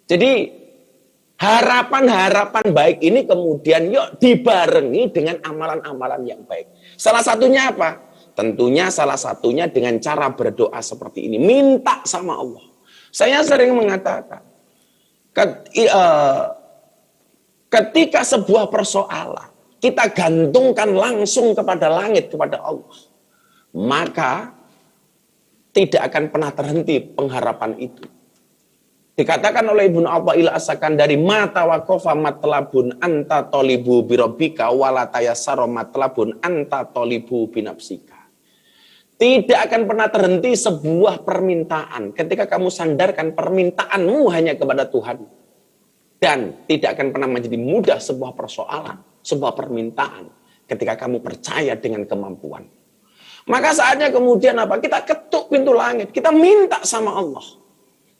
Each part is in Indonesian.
Jadi harapan-harapan baik ini kemudian yuk dibarengi dengan amalan-amalan yang baik. Salah satunya apa? Tentunya salah satunya dengan cara berdoa seperti ini. Minta sama Allah. Saya sering mengatakan, ketika sebuah persoalan kita gantungkan langsung kepada langit, kepada Allah, maka tidak akan pernah terhenti pengharapan itu. Dikatakan oleh Ibnu Athaillah As-Sakandari, mata waqafa matlabun anta tolibu birobika wala tayassara matlabun anta tolibu binafsika. Tidak akan pernah terhenti sebuah permintaan ketika kamu sandarkan permintaanmu hanya kepada Tuhan. Dan tidak akan pernah menjadi mudah sebuah persoalan, sebuah permintaan ketika kamu percaya dengan kemampuan. Maka saatnya kemudian apa? Kita ketuk pintu langit, kita minta sama Allah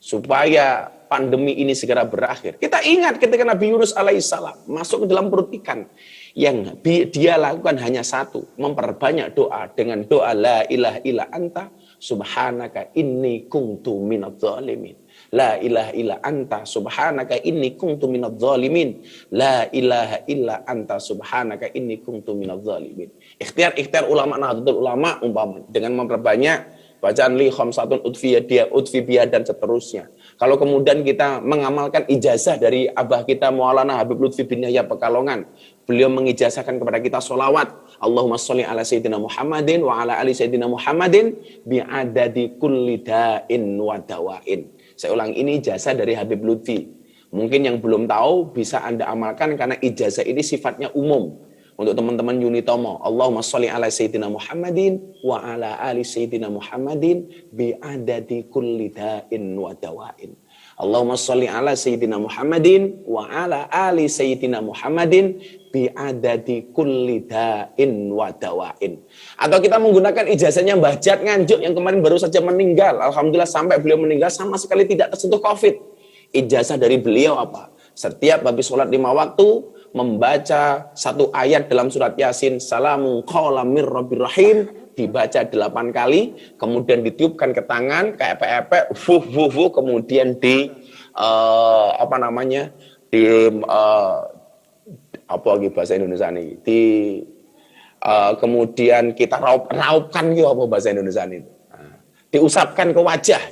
supaya pandemi ini segera berakhir. Kita ingat ketika Nabi Yunus alaihissalam masuk ke dalam perut ikan, yang dia lakukan hanya satu, memperbanyak doa dengan doa la ilaha illa anta subhanaka inni kuntu minadz zalimin. La ilaha illa anta subhanaka inni kuntu minadz zalimin. La ilaha illa anta subhanaka inni kuntu minadz zalimin. Ikhtiar ulama Nahdlatul Ulama umpama dengan memperbanyak bacaan li khamsatun utfiyah dan seterusnya. Kalau kemudian kita mengamalkan ijazah dari abah kita Maulana Habib Lutfi bin Yahya Pekalongan, beliau mengijazahkan kepada kita sholawat Allahumma sholli ala sayyidina Muhammadin wa ala ali sayyidina Muhammadin bi'adadi kulli da'in wa dawain. Saya ulang, ini ijazah dari Habib Lutfi. Mungkin yang belum tahu bisa Anda amalkan karena ijazah ini sifatnya umum. Untuk teman-teman Unitomo, Allahumma sholli ala sayyidina Muhammadin wa ala ali sayyidina Muhammadin bi'adadi kulli da'in wa dawain. Allahumma sholli ala sayyidina Muhammadin wa ala ali sayyidina Muhammadin bi'adadi kulli da'in wa dawain. Atau kita menggunakan ijazahnya Mbah Jat Nganjuk yang kemarin baru saja meninggal. Alhamdulillah sampai beliau meninggal sama sekali tidak tersentuh COVID. Ijazah dari beliau apa? Setiap habis sholat 5 waktu, membaca satu ayat dalam surat Yasin, salamun qawlam mir rabbir rahim, dibaca 8 kali, kemudian ditiupkan ke tangan kayak epek-epek, kemudian di apa lagi bahasa Indonesia ini, kemudian kita raupkan gitu, apa bahasa Indonesia ini, diusapkan ke wajah.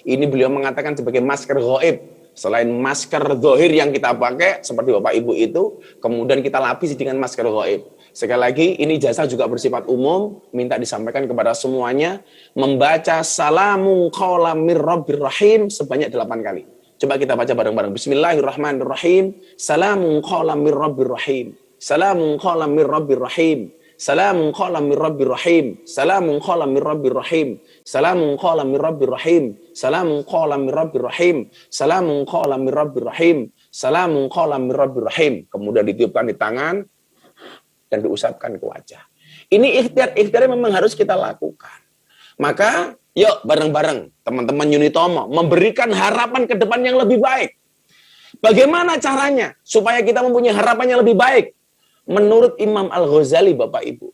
Ini beliau mengatakan sebagai masker ghaib. Selain masker zahir yang kita pakai, seperti Bapak Ibu itu, kemudian kita lapisi dengan masker ghaib. Sekali lagi, ini jasa juga bersifat umum, minta disampaikan kepada semuanya, membaca salamun qawlam mir rabbir rahim sebanyak 8 kali. Coba kita baca bareng-bareng. Bismillahirrahmanirrahim. Salamun qawlam mir rabbir rahim. Salamun qawlam mir rabbir rahim. Salamun qawlam mir rabbir rahim. Salamun qawlam mir rabbir rahim. Salamun qawlam mir rabbir rahim. Salamun qawlam mir rabbir rahim. Salamun qawlam mir rabbir rahim. Salamun qawlam mir rabbir rahim. Kemudian ditiupkan di tangan dan diusapkan ke wajah. Ini ikhtiar memang harus kita lakukan. Maka yuk bareng-bareng teman-teman Unitomo memberikan harapan ke depan yang lebih baik. Bagaimana caranya supaya kita mempunyai harapan yang lebih baik? Menurut Imam Al-Ghazali, Bapak Ibu,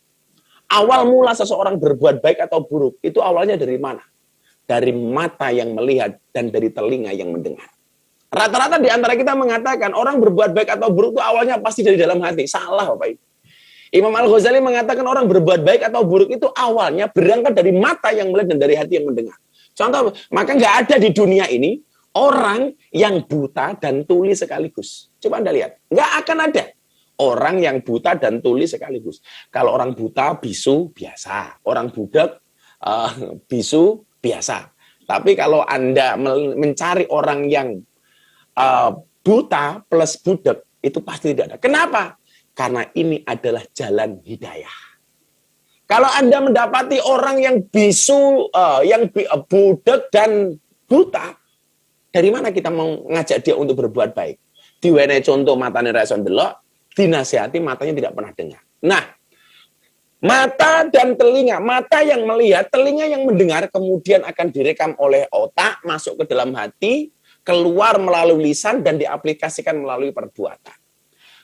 awal mula seseorang berbuat baik atau buruk, itu awalnya dari mana? Dari mata yang melihat dan dari telinga yang mendengar. Rata-rata di antara kita mengatakan orang berbuat baik atau buruk itu awalnya pasti dari dalam hati. Salah, Bapak Ibu. Imam Al-Ghazali mengatakan orang berbuat baik atau buruk itu awalnya berangkat dari mata yang melihat dan dari hati yang mendengar. Contoh, maka nggak ada di dunia ini orang yang buta dan tuli sekaligus. Coba Anda lihat, nggak akan ada orang yang buta dan tuli sekaligus. Kalau orang buta, bisu, biasa. Orang budak, bisu, biasa. Tapi kalau Anda mencari orang yang buta plus budak, itu pasti tidak ada. Kenapa? Karena ini adalah jalan hidayah. Kalau Anda mendapati orang yang bisu, yang budak dan buta, dari mana kita mau ngajak dia untuk berbuat baik? Diwenehi contoh matanya raison delok, dinasihati matanya tidak pernah dengar. Nah, mata dan telinga, mata yang melihat, telinga yang mendengar, kemudian akan direkam oleh otak, masuk ke dalam hati, keluar melalui lisan, dan diaplikasikan melalui perbuatan.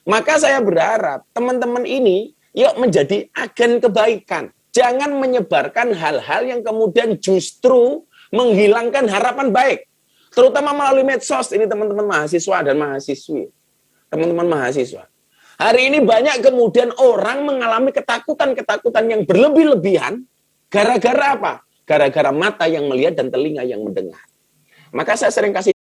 Maka saya berharap teman-teman ini yuk menjadi agen kebaikan. Jangan menyebarkan hal-hal yang kemudian justru menghilangkan harapan baik. Terutama melalui medsos, ini teman-teman mahasiswa dan mahasiswi. Teman-teman mahasiswa. Hari ini banyak kemudian orang mengalami ketakutan-ketakutan yang berlebih-lebihan. Gara-gara apa? Gara-gara mata yang melihat dan telinga yang mendengar. Maka saya sering kasih